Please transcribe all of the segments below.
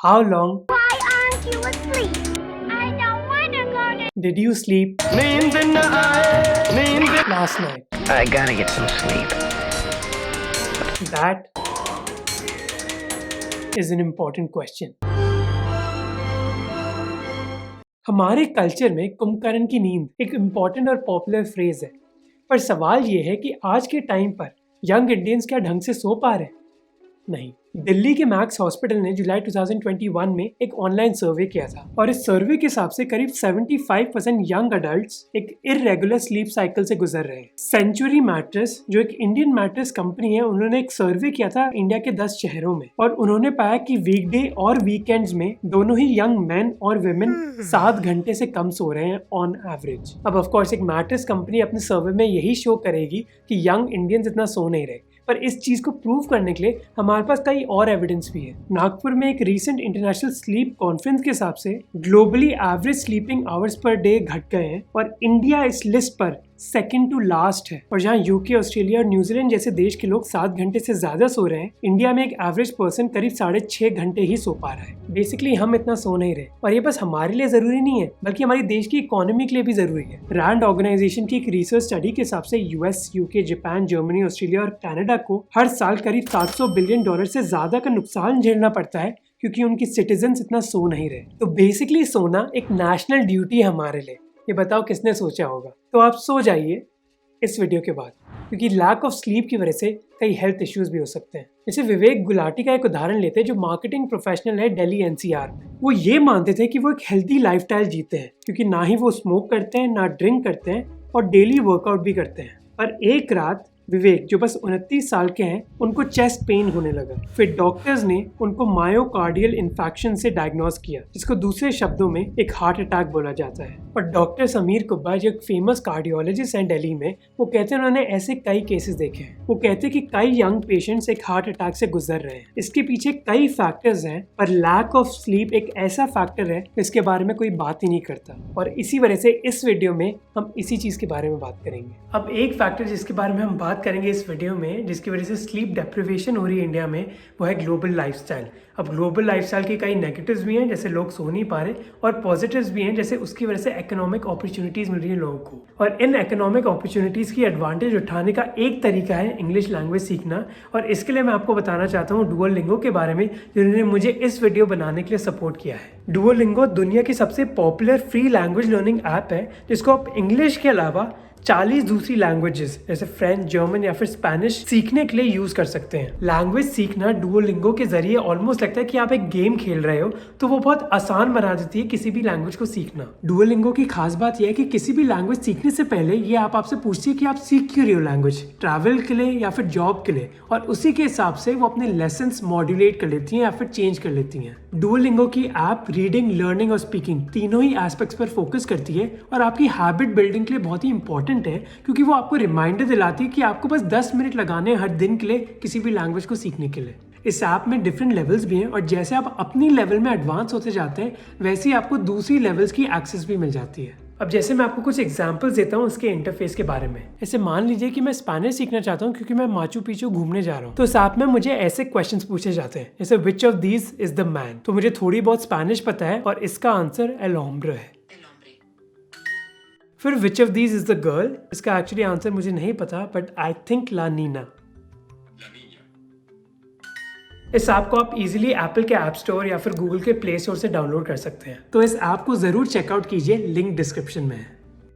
How long Why aren't you asleep? I don't wanna go to did you sleep last night? I gotta get some sleep. That is an important question. हमारे culture में कुंभकर्ण की नींद एक important और popular phrase है, पर सवाल ये है कि आज के टाइम पर यंग इंडियंस क्या ढंग से सो पा रहे हैं? नहीं। दिल्ली के मैक्स हॉस्पिटल ने जुलाई 2021 में एक ऑनलाइन सर्वे किया था और इस सर्वे के हिसाब से करीब 75% यंग अडल्ट्स एक इररेगुलर स्लीप साइकिल से गुजर रहे हैं। सेंचुरी मैट्रेस, जो एक इंडियन मैट्रेस कंपनी है, उन्होंने एक सर्वे किया था इंडिया के 10 शहरों में और उन्होंने पाया कि वीकडे और वीकेंड्स में दोनों ही यंग मैन और वुमेन 7 घंटे से कम सो रहे हैं ऑन एवरेज। अब ऑफ कोर्स एक मैट्रेस कंपनी अपने सर्वे में यही शो करेगी कि यंग इंडियंस इतना सो नहीं रहे, पर इस चीज को प्रूव करने के लिए हमारे पास कई और एविडेंस भी है। नागपुर में एक रीसेंट इंटरनेशनल स्लीप कॉन्फ्रेंस के हिसाब से globally average sleeping hours per day घट गए हैं और इंडिया इस लिस्ट पर सेकंड टू लास्ट है। और जहां यूके, ऑस्ट्रेलिया और न्यूजीलैंड जैसे देश के लोग 7 घंटे से ज्यादा सो रहे हैं, इंडिया में एक एवरेज पर्सन करीब 6.5 घंटे ही सो पा रहा है। बेसिकली हम इतना सो नहीं रहे, और ये बस हमारे लिए जरूरी नहीं है बल्कि हमारे देश की इकोनॉमी के लिए भी जरूरी है। रैंड ऑर्गेनाइजेशन की एक रिसर्च स्टडी के हिसाब से US, UK, Japan, Germany, Australia और कनाडा को हर साल करीब $700 बिलियन से ज्यादा का नुकसान झेलना पड़ता है क्योंकि उनकी सिटीजन्स इतना सो नहीं रहे। तो बेसिकली सोना एक नेशनल ड्यूटी है हमारे लिए। ये बताओ किसने सोचा होगा? तो आप सो जाइए इस वीडियो के बाद, क्योंकि लैक ऑफ स्लीप की वजह से कई हेल्थ इश्यूज भी हो सकते हैं। जैसे विवेक गुलाटी का एक उदाहरण लेते हैं, जो मार्केटिंग प्रोफेशनल है दिल्ली एनसीआर में। वो ये मानते थे कि वो एक हेल्दी लाइफस्टाइल जीते हैं क्योंकि ना ही वो स्मोक करते हैं, ना ड्रिंक करते हैं और डेली वर्कआउट भी करते हैं। पर एक रात विवेक, जो बस 29 साल के हैं, उनको चेस्ट पेन होने लगा। फिर डॉक्टर्स ने उनको मायोकार्डियल इन्फेक्शन से डायग्नोज किया, जिसको दूसरे शब्दों में एक हार्ट अटैक बोला जाता है। और डॉक्टर समीर कुब्बा, जो एक फेमस कार्डियोलॉजिस्ट हैं दिल्ली में, वो कहते हैं उन्होंने ऐसे कई केसेस देखे हैं। वो कहते हैं कि कई यंग पेशेंट्स एक हार्ट अटैक से गुजर रहे हैं। इसके पीछे कई फैक्टर्स हैं, पर लैक ऑफ स्लीप एक ऐसा फैक्टर है जिसके बारे में कोई बात ही नहीं करता। और इसी वजह से इस वीडियो में हम इसी चीज के बारे में बात करेंगे। अब एक फैक्टर जिसके बारे में हम बात करेंगे इस वीडियो में, जिसकी वजह से स्लीप डेप्रिवेशन हो रही है इंडिया में, वो है ग्लोबल लाइफस्टाइल। अब ग्लोबल लाइफस्टाइल के कई नेगेटिव्स भी हैं, जैसे लोग सो नहीं पा रहे, और पॉजिटिव्स भी हैं, जैसे उसकी वजह से इकोनॉमिक अपॉर्चुनिटीज मिल रही है लोगों को। और इन इकोनॉमिक अपॉर्चुनिटीज की एडवांटेज उठाने का एक तरीका है इंग्लिश लैंग्वेज सीखना, और इसके लिए मैं आपको बताना चाहता हूँ डुओलिंगो के बारे में, जिन्होंने मुझे इस वीडियो बनाने के लिए सपोर्ट किया है। डुओलिंगो दुनिया की सबसे popular free language learning app है, जिसको आप इंग्लिश के अलावा 40 दूसरी लैंग्वेजेस जैसे फ्रेंच, जर्मन या फिर स्पेनिश सीखने के लिए यूज कर सकते हैं। लैंग्वेज सीखना डुओलिंगो के जरिए ऑलमोस्ट लगता है कि आप एक गेम खेल रहे हो, तो वो बहुत आसान बना देती है किसी भी लैंग्वेज को सीखना। डुओलिंगो की खास बात यह है कि किसी भी लैंग्वेज सीखने से पहले ये आपसे पूछती है कि आप सीख क्यों रहे हो लैंग्वेज, ट्रैवल के लिए या फिर जॉब के लिए, और उसी के हिसाब से वो अपने लेसन्स मॉड्यूलेट कर लेती हैं या फिर चेंज कर लेती हैं। डुओलिंगो की ऐप रीडिंग, लर्निंग और स्पीकिंग तीनों ही एस्पेक्ट्स पर फोकस करती है और आपकी हैबिट बिल्डिंग के लिए बहुत ही इंपॉर्टेंट है, क्योंकि वो आपको रिमाइंडर दिलाती है कि आपको बस 10 मिनट लगाने हैं हर दिन के लिए किसी भी लैंग्वेज को सीखने के लिए। इस ऐप में डिफरेंट लेवल्स भी हैं, और जैसे आप अपनी लेवल में एडवांस होते जाते हैं, वैसे ही आपको दूसरी लेवल्स की एक्सेस भी मिल जाती है। अब जैसे मैं आपको कुछ एग्जांपल्स देता हूँ इसके इंटरफेस के बारे में। ऐसे मान लीजिए कि मैं स्पेनिश सीखना चाहता हूँ क्योंकि मैं माचू पिचू घूमने जा रहा हूँ, तो इस ऐप में मुझे ऐसे क्वेश्चंस पूछे जाते हैं जैसे which of these is the man. तो मुझे थोड़ी बहुत स्पेनिश पता है और इसका आंसर एल होम्ब्रे है। फिर which of these is the girl, इसका एक्चुअली आंसर मुझे नहीं पता, बट आई थिंक ला नीना। इस ऐप को आप इजीली एप्पल के ऐप स्टोर या फिर गूगल के प्ले स्टोर से डाउनलोड कर सकते हैं, तो इस ऐप को जरूर चेकआउट कीजिए, लिंक डिस्क्रिप्शन में है।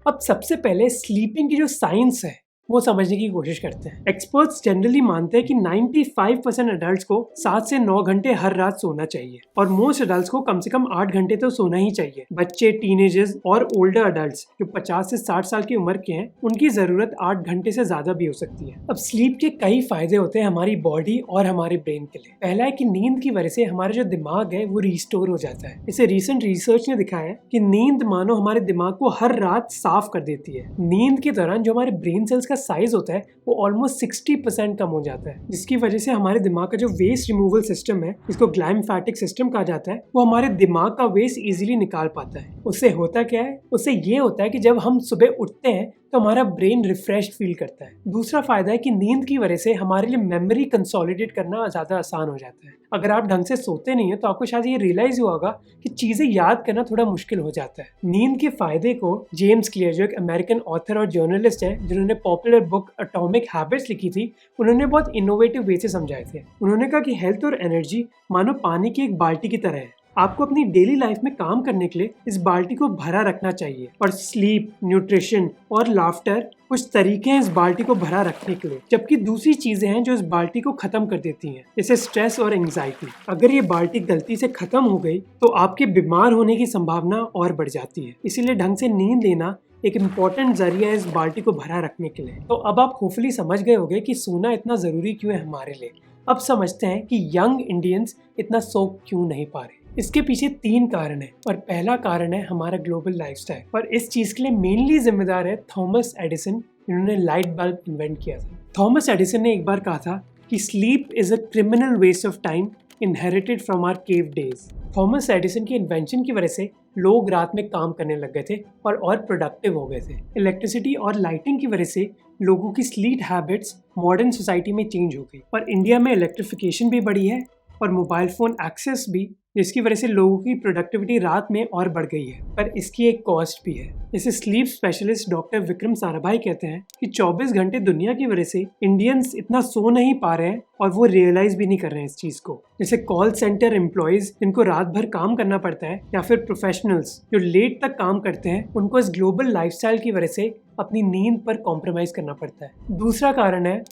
अब सबसे पहले स्लीपिंग की जो साइंस है वो समझने की कोशिश करते हैं। एक्सपर्ट्स जनरली मानते हैं कि 95% अडल्ट्स को 7 से 9 घंटे हर रात सोना चाहिए, और मोस्ट अडल्ट्स को कम से कम 8 घंटे तो सोना ही चाहिए। बच्चे, टीनेजर्स और ओल्डर अडल्ट्स जो 50 से 60 साल की उम्र के हैं, उनकी जरूरत 8 घंटे से ज्यादा भी हो सकती है। अब स्लीप के कई फायदे होते हैं हमारी बॉडी और हमारे ब्रेन के लिए। पहला है कि नींद की वजह से हमारा जो दिमाग है वो रिस्टोर हो जाता है। इसे रिसेंट रिसर्च ने दिखाया है कि नींद मानो हमारे दिमाग को हर रात साफ कर देती है। नींद के दौरान जो हमारे ब्रेन सेल्स का साइज होता है वो ऑलमोस्ट 60% कम हो जाता है, जिसकी वजह से हमारे दिमाग का जो वेस्ट रिमूवल सिस्टम है, जिसको ग्लाइम्फेटिक सिस्टम कहा जाता है, वो हमारे दिमाग का वेस्ट इजीली निकाल पाता है। उससे होता क्या है? उससे ये होता है कि जब हम सुबह उठते हैं तो हमारा ब्रेन रिफ्रेश फील करता है। दूसरा फायदा है कि नींद की वजह से हमारे लिए मेमोरी कंसोलिडेट करना ज़्यादा आसान हो जाता है। अगर आप ढंग से सोते नहीं हो तो आपको शायद ये रियलाइज हुआ होगा कि चीज़ें याद करना थोड़ा मुश्किल हो जाता है। नींद के फायदे को जेम्स क्लियर, जो एक अमेरिकन ऑथर और जर्नलिस्ट है जिन्होंने पॉपुलर बुक एटॉमिक हैबिट्स लिखी थी, उन्होंने बहुत इनोवेटिव वे से समझाए थे। उन्होंने कहा कि हेल्थ और एनर्जी मानो पानी की एक बाल्टी की तरह है। आपको अपनी डेली लाइफ में काम करने के लिए इस बाल्टी को भरा रखना चाहिए, और स्लीप, न्यूट्रिशन और लाफ्टर कुछ तरीके हैं इस बाल्टी को भरा रखने के लिए, जबकि दूसरी चीजें हैं जो इस बाल्टी को खत्म कर देती हैं, जैसे स्ट्रेस और एंजाइटी। अगर ये बाल्टी गलती से खत्म हो गई तो आपके बीमार होने की संभावना और बढ़ जाती है। इसीलिए ढंग से नींद लेना एक इम्पॉर्टेंट जरिया है इस बाल्टी को भरा रखने के लिए। तो अब आप होपफुली समझ गए होंगे कि सोना इतना जरूरी क्यों है हमारे लिए। अब समझते हैं कि यंग इंडियंस इतना सो क्यों नहीं पा रहे। इसके पीछे 3 कारण है, और पहला कारण है हमारा ग्लोबल लाइफस्टाइल, और इस चीज के लिए मेनली जिम्मेदार है थॉमस एडिसन, जिन्होंने लाइट बल्ब इन्वेंट किया था। थॉमस एडिसन ने एक बार कहा था कि sleep is a criminal waste of time inherited from our cave days. Thomas Edison की इन्वेंशन की वजह से लोग रात में काम करने लग गए थे और प्रोडक्टिव हो गए थे। इलेक्ट्रिसिटी और लाइटिंग की वजह से लोगों की स्लीप हैबिट्स मॉडर्न सोसाइटी में चेंज हो गई, और इंडिया में इलेक्ट्रिफिकेशन भी बढ़ी है और मोबाइल फ़ोन एक्सेस भी, जिसकी वजह से लोगों की प्रोडक्टिविटी रात में और बढ़ गई है। पर इसकी एक कॉस्ट भी है। जैसे sleep specialist doctor Vikram Sarabhai कहते हैं कि 24 घंटे दुनिया की वजह से इंडियंस इतना सो नहीं पा रहे हैं और वो रियलाइज भी नहीं कर रहे हैं इस चीज़ को। जैसे कॉल सेंटर एम्प्लॉयज़ जिनको रात भर काम करना पड़ता है, या फिर प्रोफेशनल्स जो लेट तक काम करते हैं, उनको इस ग्लोबल लाइफस्टाइल की वजह से अपनी नींद पर कॉम्प्रोमाइज़ करना पड़ता है। दूसरा कारण है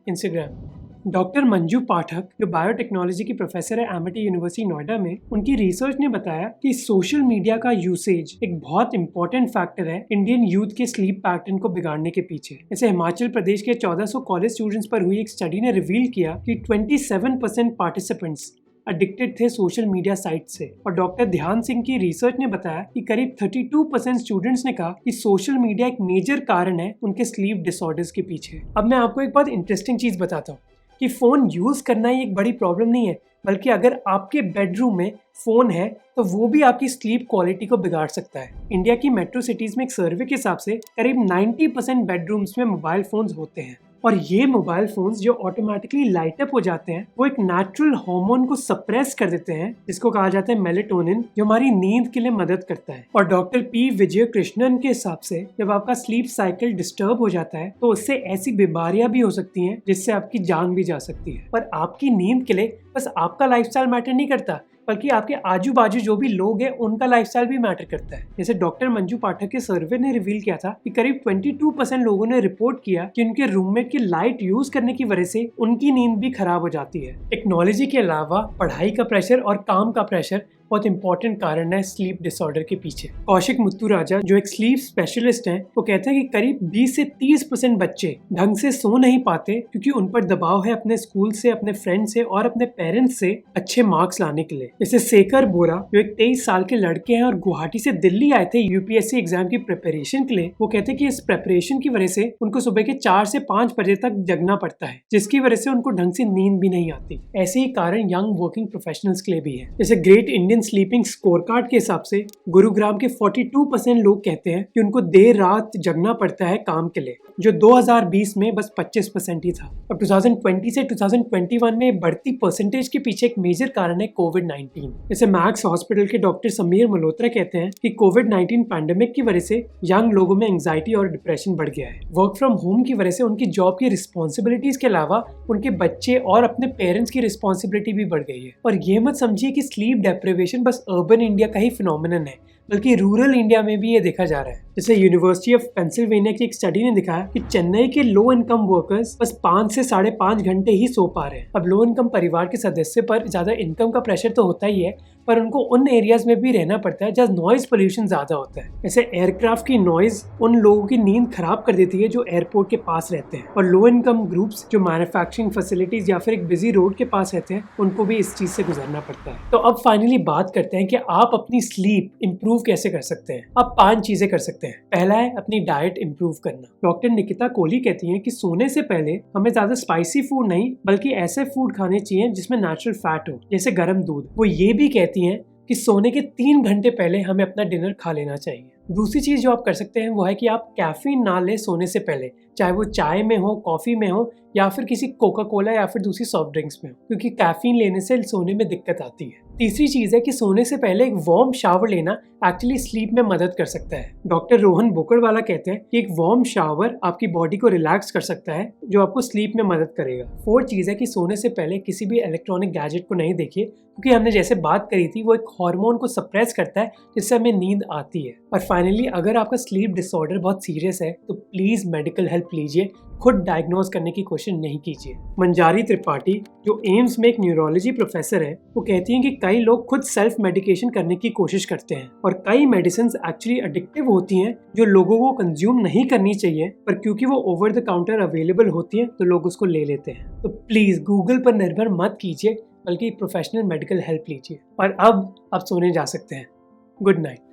इंस्टाग्राम। डॉक्टर मंजू पाठक, जो बायोटेक्नोलॉजी की प्रोफेसर है एमिटी यूनिवर्सिटी नोएडा में, उनकी रिसर्च ने बताया कि सोशल मीडिया का यूसेज एक बहुत इंपॉर्टेंट फैक्टर है इंडियन यूथ के स्लीप पैटर्न को बिगाड़ने के पीछे। जैसे हिमाचल प्रदेश के 1400 कॉलेज स्टूडेंट्स पर हुई एक स्टडी ने रिवील किया कि 27% पार्टिसिपेंट्स एडिक्टेड थे सोशल मीडिया साइट से, और डॉक्टर ध्यान सिंह की रिसर्च ने बताया कि करीब 32% स्टूडेंट्स ने कहा कि सोशल मीडिया एक मेजर कारण है उनके स्लीप डिसऑर्डर्स के पीछे। अब मैं आपको एक बहुत इंटरेस्टिंग चीज़ बताता हूँ कि फ़ोन यूज़ करना ही एक बड़ी प्रॉब्लम नहीं है, बल्कि अगर आपके बेडरूम में फ़ोन है तो वो भी आपकी स्लीप क्वालिटी को बिगाड़ सकता है। इंडिया की मेट्रो सिटीज़ में एक सर्वे के हिसाब से करीब 90% बेडरूम्स में मोबाइल फ़ोन्स होते हैं, और ये मोबाइल फोन्स जो ऑटोमेटिकली लाइट अप हो जाते हैं, वो एक नेचुरल हार्मोन को सप्रेस कर देते हैं, जिसको कहा जाता है मेलेटोनिन, जो हमारी नींद के लिए मदद करता है। और डॉक्टर पी विजय कृष्णन के हिसाब से जब आपका स्लीप साइकिल डिस्टर्ब हो जाता है तो उससे ऐसी बीमारियां भी हो सकती हैं जिससे आपकी जान भी जा सकती है। पर आपकी नींद के लिए बस आपका लाइफस्टाइल मैटर नहीं करता, बल्कि आपके आजू बाजू जो भी लोग हैं उनका लाइफस्टाइल भी मैटर करता है। जैसे डॉक्टर मंजू पाठक के सर्वे ने रिवील किया था कि करीब 22% लोगों ने रिपोर्ट किया कि उनके रूममेट की लाइट यूज करने की वजह से उनकी नींद भी खराब हो जाती है। टेक्नोलॉजी के अलावा पढ़ाई का प्रेशर और काम का प्रेशर बहुत इंपॉर्टेंट कारण है स्लीप डिसऑर्डर के पीछे। कौशिक मुत्तुराजा, जो एक स्लीप स्पेशलिस्ट हैं, वो कहते हैं कि करीब 20 से 30% बच्चे ढंग से सो नहीं पाते क्योंकि उन पर दबाव है अपने स्कूल से, अपने फ्रेंड से और अपने पेरेंट्स से अच्छे मार्क्स लाने के लिए। जैसे शेखर बोरा, जो एक 23 साल के लड़के हैं और गुवाहाटी से दिल्ली आए थे यूपीएससी एग्जाम की प्रिपरेशन के लिए, वो कहते हैं कि इस प्रिपरेशन की वजह से उनको सुबह के 4 से 5 बजे तक जगना पड़ता है, जिसकी वजह से उनको ढंग से नींद भी नहीं आती। ऐसे ही कारण यंग वर्किंग प्रोफेशनल्स के लिए भी है। जैसे great Indian sleeping score card के हिसाब से गुरुग्राम के 42% लोग कहते हैं कि उनको देर रात जगना पड़ता है काम के लिए, जो 2020 में बस 25% ही था। अब 2020 से 2021 में बढ़ती परसेंटेज के पीछे एक मेजर कारण है कोविड-19। जैसे मैक्स हॉस्पिटल के डॉक्टर समीर मल्होत्रा कहते हैं कि कोविड-19 पैंडेमिक की वजह से यंग लोगों में एंजाइटी और डिप्रेशन बढ़ गया है। वर्क फ्रॉम होम की वजह से उनकी जॉब की रिस्पॉन्सिबिलिटीज के अलावा उनके बच्चे और अपने पेरेंट्स की रिस्पॉन्सिबिलिटी भी बढ़ गई है। और ये मत समझिए कि स्लीप डेप्रिवेशन बस अर्बन इंडिया का ही फिनोमिनन है, बल्कि रूरल इंडिया में भी ये देखा जा रहा है। जैसे यूनिवर्सिटी ऑफ पेंसिल्वेनिया की एक स्टडी ने दिखाया कि चेन्नई के लो इनकम वर्कर्स बस 5 से 5.5 घंटे ही सो पा रहे हैं। अब लो इनकम परिवार के सदस्य पर ज्यादा इनकम का प्रेशर तो होता ही है, पर उनको उन एरियाज में भी रहना पड़ता है जहाँ नॉइज पोल्यूशन ज्यादा होता है। जैसे एयरक्राफ्ट की नॉइज उन लोगों की नींद खराब कर देती है जो एयरपोर्ट के पास रहते हैं, और लो इनकम ग्रुप्स जो मैन्युफैक्चरिंग फैसिलिटीज या फिर एक बिजी रोड के पास रहते हैं, उनको भी इस चीज से गुजरना पड़ता है। तो अब फाइनली बात करते हैं कि आप अपनी स्लीप इंप्रूव इम्प्रूव कैसे कर सकते हैं? आप 5 चीजें कर सकते हैं। पहला है अपनी डाइट इम्प्रूव करना। डॉक्टर निकिता कोहली कहती हैं कि सोने से पहले हमें ज्यादा स्पाइसी फूड नहीं बल्कि ऐसे फूड खाने चाहिए जिसमें नेचुरल फैट हो, जैसे गर्म दूध। वो ये भी कहती हैं कि सोने के 3 घंटे पहले हमें अपना डिनर खा लेना चाहिए। दूसरी चीज जो आप कर सकते हैं वो है कि आप कैफीन ना लें सोने से पहले, चाहे वो चाय में हो, कॉफी में हो या फिर किसी कोका कोला या फिर दूसरी सॉफ्ट ड्रिंक्स में हो, क्योंकि कैफीन लेने से सोने में दिक्कत आती है। तीसरी चीज है कि सोने से पहले एक वार्म शावर लेना एक्चुअली स्लीप में मदद कर सकता है। डॉक्टर रोहन बुकड़वाला कहते हैं कि एक वार्म शावर आपकी बॉडी को रिलैक्स कर सकता है, जो आपको स्लीप में मदद करेगा। फोर्थ चीज है कि सोने से पहले किसी भी इलेक्ट्रॉनिक गैजेट को नहीं देखिए, क्योंकि हमने जैसे बात करी थी वो एक हार्मोन को सप्रेस करता है जिससे हमें नींद आती है। और फाइनली अगर आपका स्लीप डिसऑर्डर बहुत सीरियस है तो प्लीज मेडिकल हेल्प लीजिए, खुद डायग्नोज करने की कोशिश नहीं कीजिए। मंजारी त्रिपाठी जो एम्स में एक न्यूरोलॉजी प्रोफेसर है, वो कहती हैं कि कई लोग खुद सेल्फ मेडिकेशन करने की कोशिश करते हैं और कई मेडिसिन एक्चुअली एडिक्टिव होती हैं जो लोगों को कंज्यूम नहीं करनी चाहिए, पर क्योंकि वो ओवर द काउंटर अवेलेबल होती हैं तो लोग उसको ले लेते हैं। तो प्लीज गूगल पर निर्भर मत कीजिए, बल्कि प्रोफेशनल मेडिकल हेल्प लीजिए। और अब आप सोने जा सकते हैं। Good night.